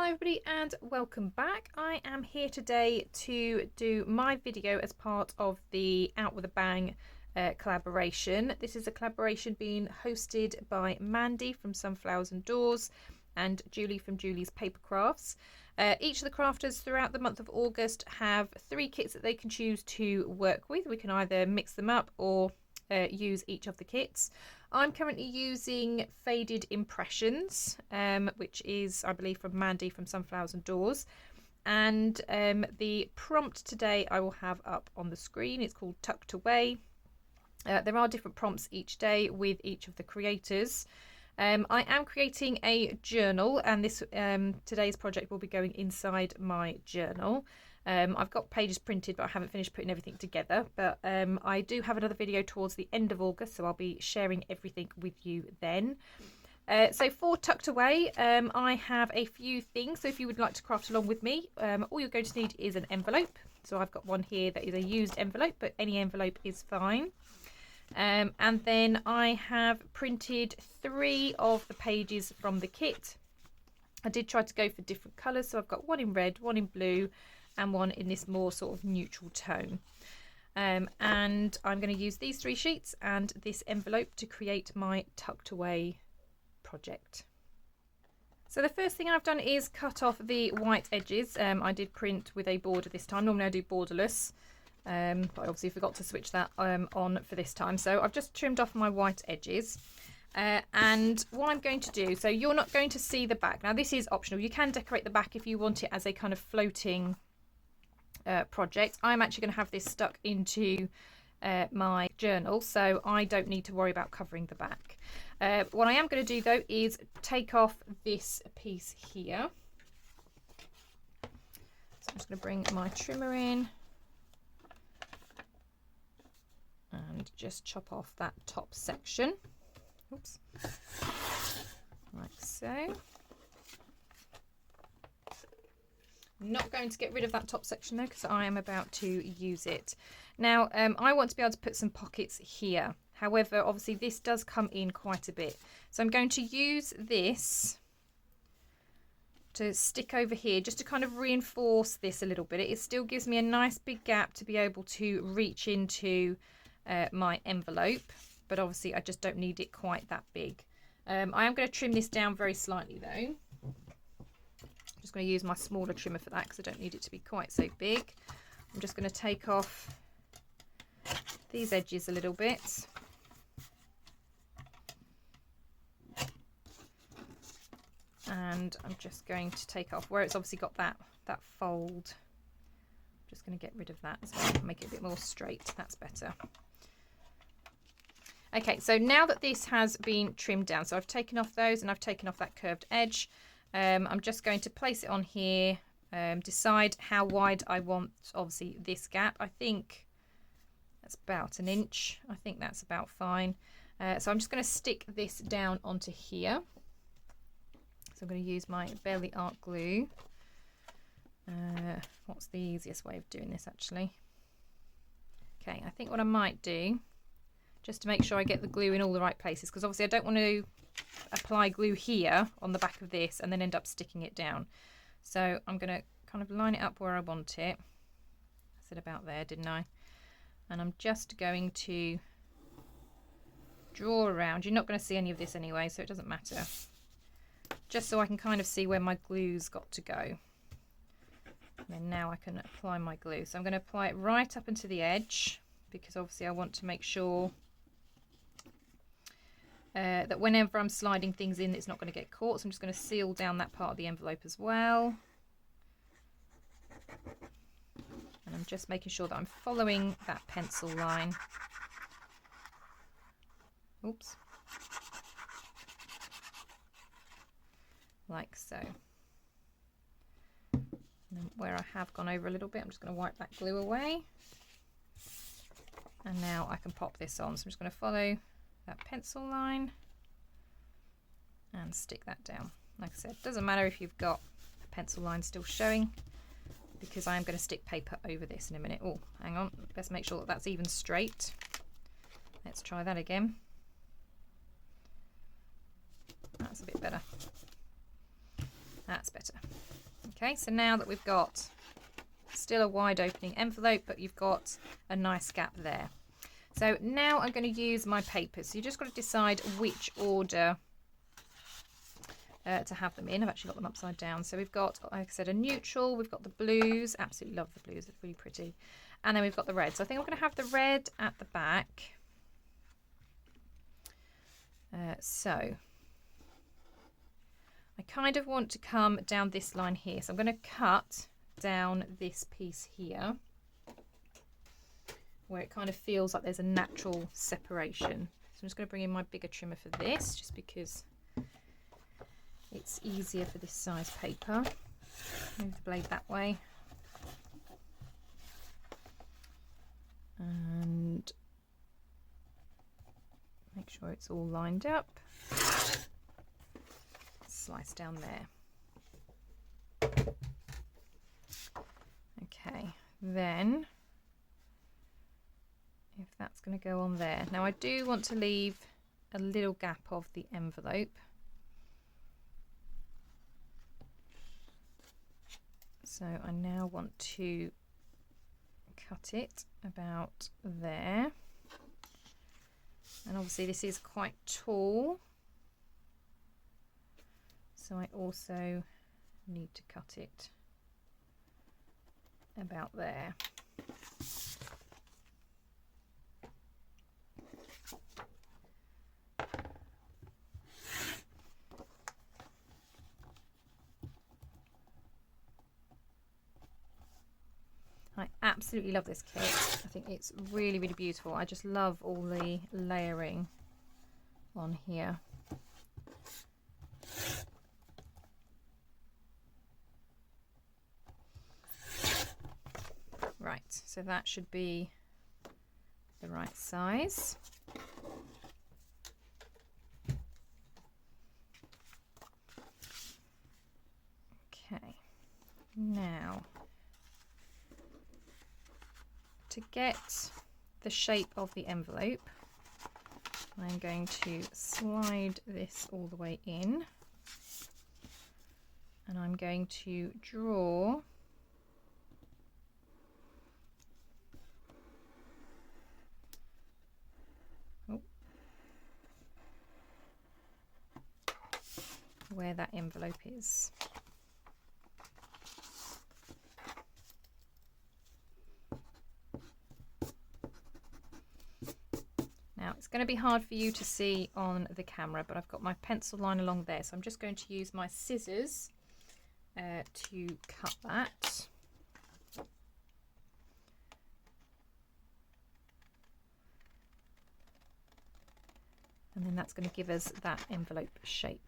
Hello everybody and welcome back. I am here today to do my video as part of the Out With a Bang collaboration. This is a collaboration being hosted by Mandy from Sunflowers and Doors and Julie from Julie's Papercrafts. Each of the crafters throughout the month of August have 3 kits that they can choose to work with. We can either mix them up or use each of the kits. I'm currently using Faded Impressions, which is, I believe, from Mandy from Sunflowers and Doors. And the prompt today I will have up on the screen. It's called Tucked Away. There are different prompts each day with each of the creators. I am creating a journal, and this today's project will be going inside my journal. I've got pages printed, but I haven't finished putting everything together. But I do have another video towards the end of August, so I'll be sharing everything with you then. So for Tucked Away, I have a few things. So if you would like to craft along with me, all you're going to need is an envelope. So I've got one here that is a used envelope, but any envelope is fine. And then I have printed 3 of the pages from the kit. I did try to go for different colours, so I've got one in red, one in blue, and one in this more sort of neutral tone. And I'm going to use these 3 sheets and this envelope to create my Tucked Away project. So the first thing I've done is cut off the white edges. I did print with a border this time. Normally I do borderless, but I obviously forgot to switch that on for this time. So I've just trimmed off my white edges. And what I'm going to do, so you're not going to see the back. Now this is optional. You can decorate the back if you want it as a kind of floating project. I'm actually going to have this stuck into my journal, so I don't need to worry about covering the back. What I am going to do though is take off this piece here. So I'm just going to bring my trimmer in and just chop off that top section. Oops. Like so. Not going to get rid of that top section though, because I am about to use it. Now I want to be able to put some pockets here. However, obviously this does come in quite a bit. So I'm going to use this to stick over here just to kind of reinforce this a little bit. It still gives me a nice big gap to be able to reach into my envelope, but obviously I just don't need it quite that big. I am going to trim this down very slightly though. Just going to use my smaller trimmer for that because I don't need it to be quite so big. I'm just going to take off these edges a little bit. And I'm just going to take off where it's obviously got that fold. I'm just going to get rid of that as well, make it a bit more straight. That's better. Okay, so now that this has been trimmed down, so I've taken off those and I've taken off that curved edge. I'm just going to place it on here, decide how wide I want, obviously, this gap. I think that's about 1 inch. I think that's about fine. So I'm just going to stick this down onto here. So I'm going to use my Belly Art glue. What's the easiest way of doing this, actually? Okay, I think what I might do, just to make sure I get the glue in all the right places, because obviously I don't want to apply glue here on the back of this and then end up sticking it down. So I'm going to kind of line it up where I want it. I said about there, didn't I? And I'm just going to draw around. You're not going to see any of this anyway, so it doesn't matter. Just so I can kind of see where my glue's got to go. And then now I can apply my glue. So I'm going to apply it right up into the edge, because obviously I want to make sure that whenever I'm sliding things in, it's not going to get caught. So I'm just going to seal down that part of the envelope as well. And I'm just making sure that I'm following that pencil line. Oops. Like so. And then where I have gone over a little bit, I'm just going to wipe that glue away. And now I can pop this on. So I'm just going to follow that pencil line and stick that down. Like I said, doesn't matter if you've got a pencil line still showing, because I am going to stick paper over this in a minute. Oh, hang on, best make sure that that's even straight. Let's try that again. That's a bit better. That's better. Okay, so now that we've got still a wide opening envelope, but you've got a nice gap there. So now I'm going to use my papers. So you just got to decide which order to have them in. I've actually got them upside down. So we've got, like I said, a neutral. We've got the blues. Absolutely love the blues. It's really pretty. And then we've got the red. So I think I'm going to have the red at the back. So I kind of want to come down this line here. So I'm going to cut down this piece here where it kind of feels like there's a natural separation. So I'm just going to bring in my bigger trimmer for this, just because it's easier for this size paper. Move the blade that way. And make sure it's all lined up. Slice down there. Okay, then if that's going to go on there. Now I do want to leave a little gap of the envelope. So I now want to cut it about there. And obviously this is quite tall, so I also need to cut it about there. I absolutely love this kit. I think it's really, really beautiful. I just love all the layering on here. Right, so that should be the right size. Okay, now to get the shape of the envelope, I'm going to slide this all the way in, and I'm going to draw where that envelope is. Now it's going to be hard for you to see on the camera, but I've got my pencil line along there, so I'm just going to use my scissors to cut that. And then that's going to give us that envelope shape.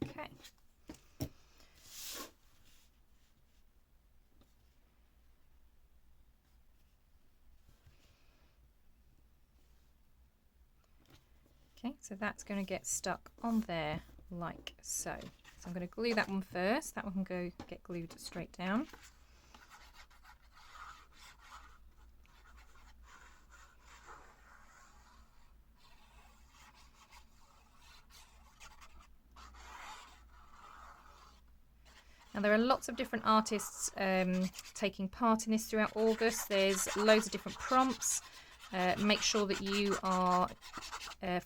Okay. Okay, so that's going to get stuck on there like so. So I'm going to glue that one first. That one can get glued straight down. Now there are lots of different artists taking part in this throughout August. There's loads of different prompts. Make sure that you are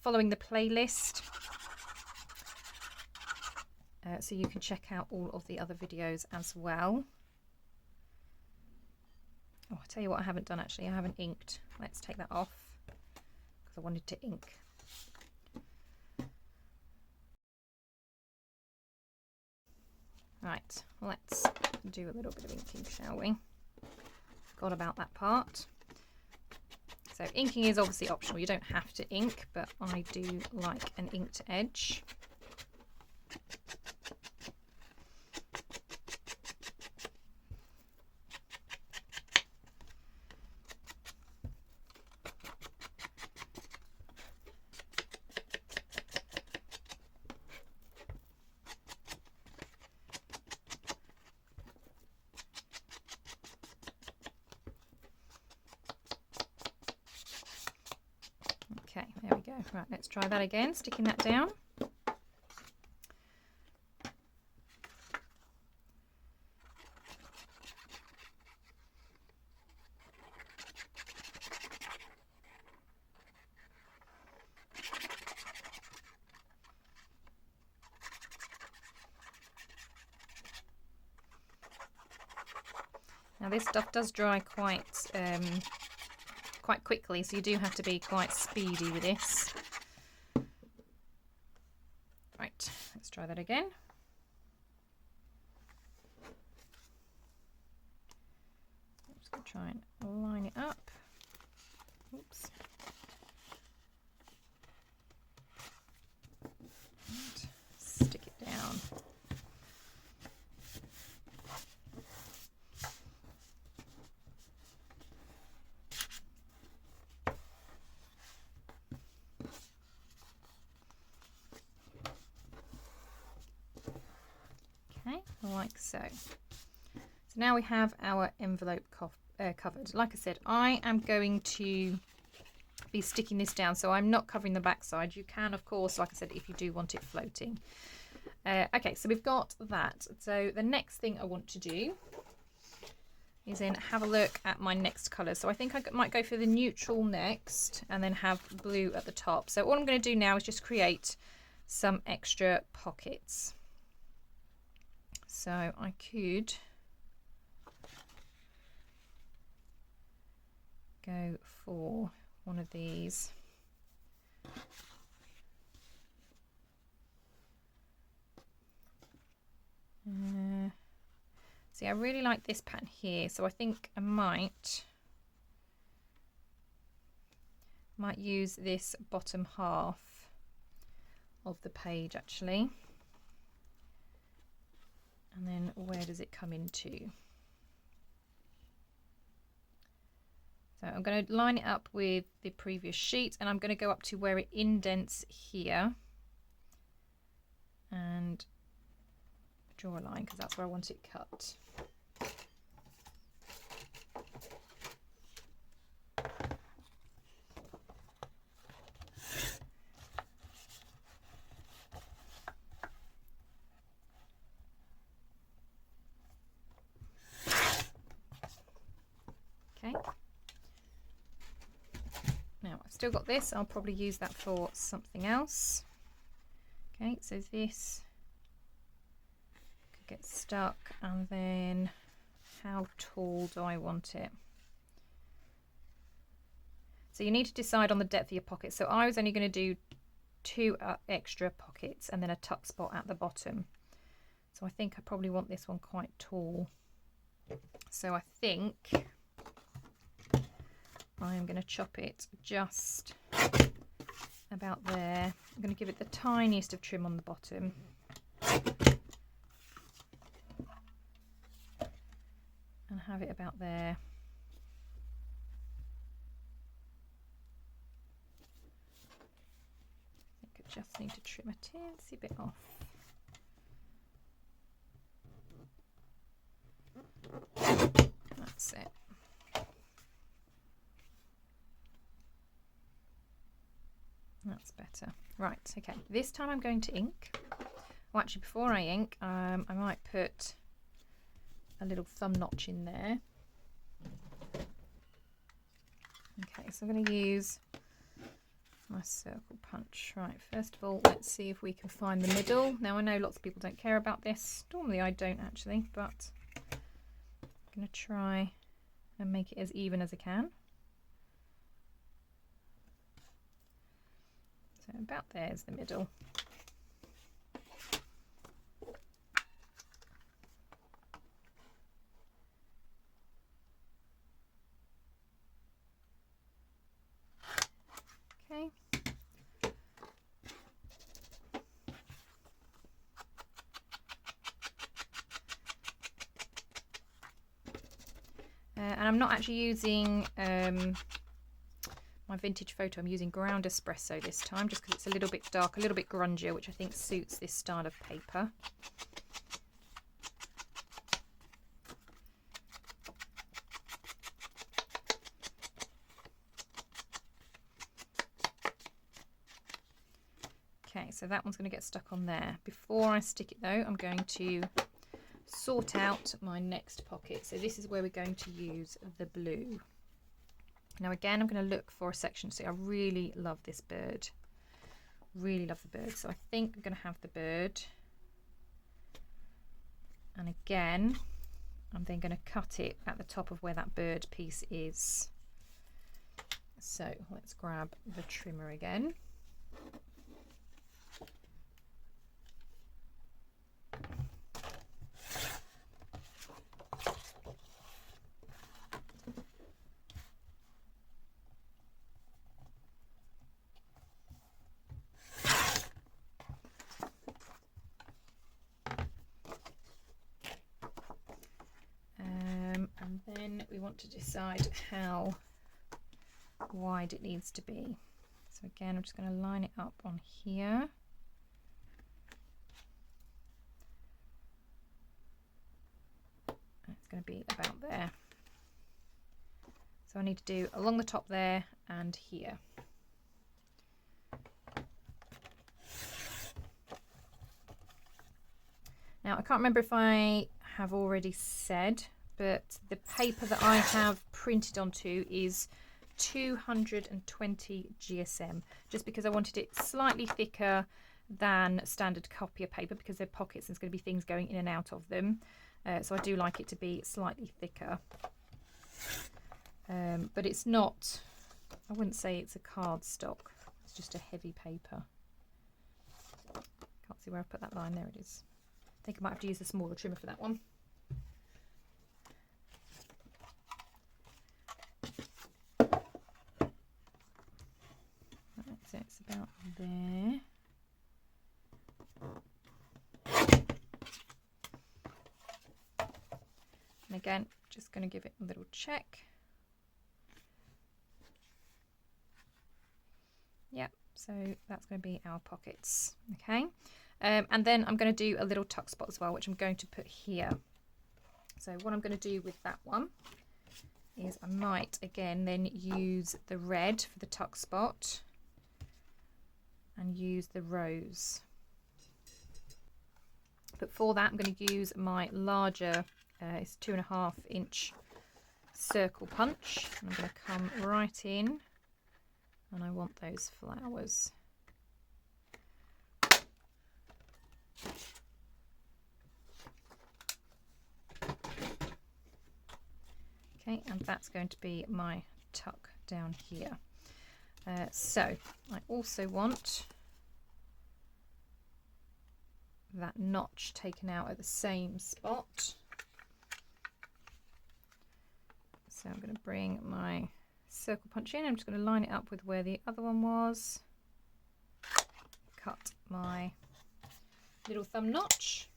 following the playlist so you can check out all of the other videos as well. Oh, I'll tell you what I haven't done actually. I haven't inked. Let's take that off because I wanted to ink. Right, let's do a little bit of inking, shall we? Forgot about that part. So inking is obviously optional. You don't have to ink, but I do like an inked edge. Right, let's try that again, sticking that down. Now this stuff does dry quite quickly, so you do have to be quite speedy with this. Right, let's try that again. I'm just going to try and line it up. Oops. And stick it down. Okay, like so. So now we have our envelope covered. Like I said, I am going to be sticking this down, so I'm not covering the back side. You can, of course, like I said, if you do want it floating. Okay, so we've got that. So the next thing I want to do is then have a look at my next colour. So I think I might go for the neutral next and then have blue at the top. So all I'm going to do now is just create some extra pockets. So I could go for one of these. See, I really like this pattern here, so I think I might use this bottom half of the page actually. And then where does it come into? So I'm going to line it up with the previous sheet, and I'm going to go up to where it indents here and draw a line because that's where I want it cut. Okay. Now I've still got this, I'll probably use that for something else. Okay, so this could get stuck, and then how tall do I want it? So you need to decide on the depth of your pocket. So I was only going to do 2 extra pockets and then a tuck spot at the bottom. So I think I probably want this one quite tall. So I think I am going to chop it just about there. I'm going to give it the tiniest of trim on the bottom. And have it about there. I think I just need to trim a teensy bit off. That's it. That's better. Right, okay. This time I'm going to ink. Well, actually, before I ink, I might put a little thumb notch in there. Okay, so I'm going to use my circle punch. Right, first of all, let's see if we can find the middle. Now, I know lots of people don't care about this. Normally, I don't actually, but I'm going to try and make it as even as I can. So about there's the middle. Okay. And I'm not actually using my vintage photo. I'm using ground espresso this time, just because it's a little bit dark, a little bit grungier, which I think suits this style of paper. Okay, so that one's going to get stuck on there. Before I stick it though, I'm going to sort out my next pocket. So this is where we're going to use the blue. Now again, I'm going to look for a section. See, I really love this bird. Really love the bird. So I think I'm going to have the bird. And again, I'm then going to cut it at the top of where that bird piece is. So let's grab the trimmer again. And then we want to decide how wide it needs to be. So again, I'm just going to line it up on here. It's going to be about there. So I need to do along the top there and here. Now I can't remember if I have already said, but the paper that I have printed onto is 220 GSM, just because I wanted it slightly thicker than standard copier paper because they're pockets and there's going to be things going in and out of them. So I do like it to be slightly thicker. But it's not, I wouldn't say it's a cardstock, it's just a heavy paper. Can't see where I put that line, there it is. I think I might have to use a smaller trimmer for that one. Right, so it's about there. And again, just going to give it a little check. Yep, so that's going to be our pockets. Okay. And then I'm going to do a little tuck spot as well, which I'm going to put here. So what I'm going to do with that one is I might again then use the red for the tuck spot and use the rose. But for that I'm going to use my larger, it's 2.5 inch circle punch. And I'm going to come right in and I want those flowers. Okay, and that's going to be my tuck down here. So I also want that notch taken out at the same spot. So I'm going to bring my circle punch in. I'm just going to line it up with where the other one was. Cut my little thumb notch.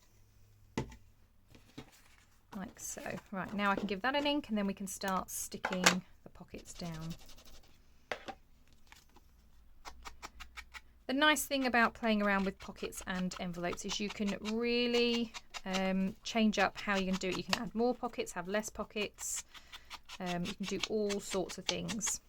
Like so. Right, now I can give that an ink and then we can start sticking the pockets down. The nice thing about playing around with pockets and envelopes is you can really change up how you can do it. You can add more pockets, have less pockets. You can do all sorts of things.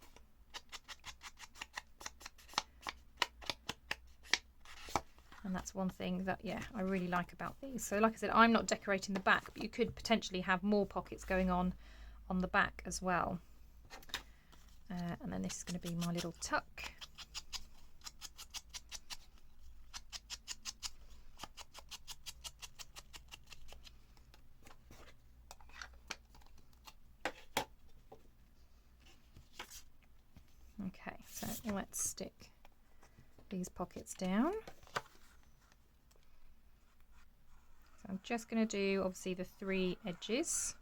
And that's one thing that, yeah, I really like about these. So like I said, I'm not decorating the back, but you could potentially have more pockets going on the back as well. And then this is going to be my little tuck. Okay, so let's stick these pockets down. I'm just going to do obviously the 3 edges.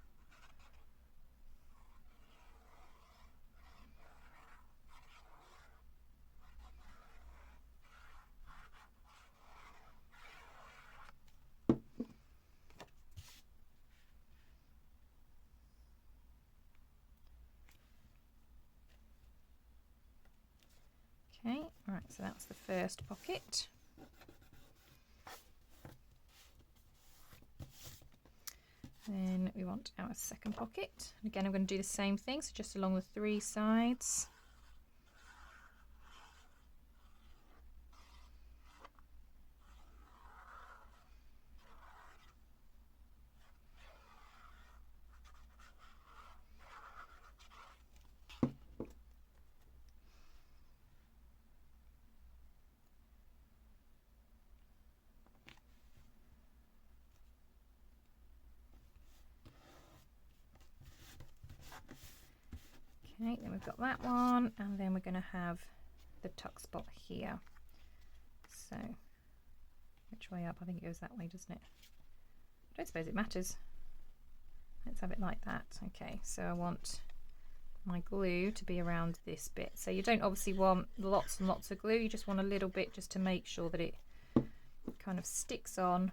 Okay, right, so that's the first pocket. Then we want our second pocket. And again, I'm going to do the same thing, so just along the 3 sides. Okay, then we've got that one, and then we're going to have the tuck spot here. So, which way up? I think it goes that way, doesn't it? I don't suppose it matters. Let's have it like that. Okay, so I want my glue to be around this bit. So you don't obviously want lots and lots of glue, you just want a little bit just to make sure that it kind of sticks on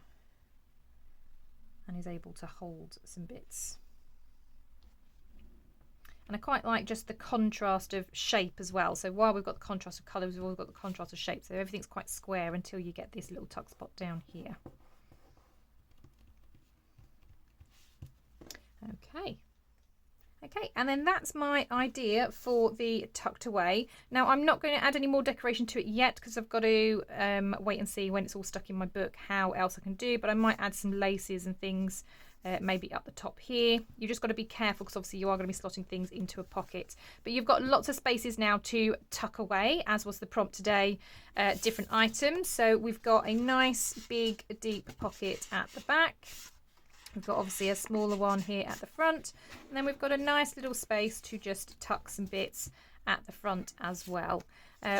and is able to hold some bits. And I quite like just the contrast of shape as well. So while we've got the contrast of colours, we've also got the contrast of shape. So everything's quite square until you get this little tuck spot down here. Okay. Okay, and then that's my idea for the tucked away. Now I'm not going to add any more decoration to it yet because I've got to wait and see when it's all stuck in my book how else I can do, but I might add some laces and things maybe up the top here. You just got to be careful because obviously you are going to be slotting things into a pocket, but you've got lots of spaces now to tuck away, as was the prompt today, different items. So we've got a nice big deep pocket at the back. We've got obviously a smaller one here at the front, and then we've got a nice little space to just tuck some bits at the front as well.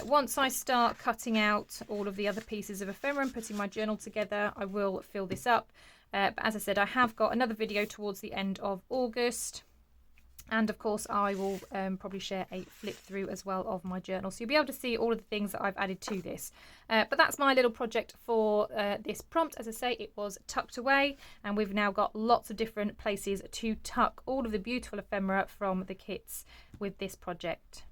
Once I start cutting out all of the other pieces of ephemera and putting my journal together, I will fill this up. But as I said, I have got another video towards the end of August. And of course, I will probably share a flip through as well of my journal. So you'll be able to see all of the things that I've added to this. But that's my little project for this prompt. As I say, it was tucked away, and we've now got lots of different places to tuck all of the beautiful ephemera from the kits with this project.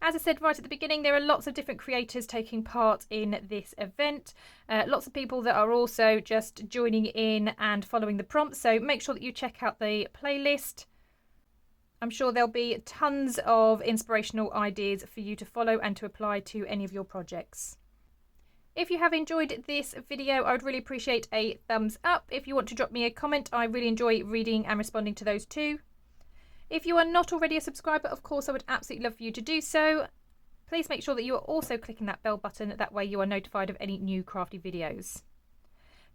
As I said right at the beginning, there are lots of different creators taking part in this event. Lots of people that are also just joining in and following the prompt. So make sure that you check out the playlist. I'm sure there'll be tons of inspirational ideas for you to follow and to apply to any of your projects. If you have enjoyed this video, I would really appreciate a thumbs up. If you want to drop me a comment, I really enjoy reading and responding to those too. If you are not already a subscriber, of course, I would absolutely love for you to do so. Please make sure that you are also clicking that bell button. That way you are notified of any new crafty videos.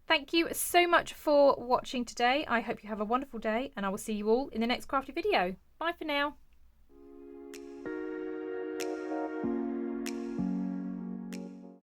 Thank you so much for watching today. I hope you have a wonderful day, and I will see you all in the next crafty video. Bye for now.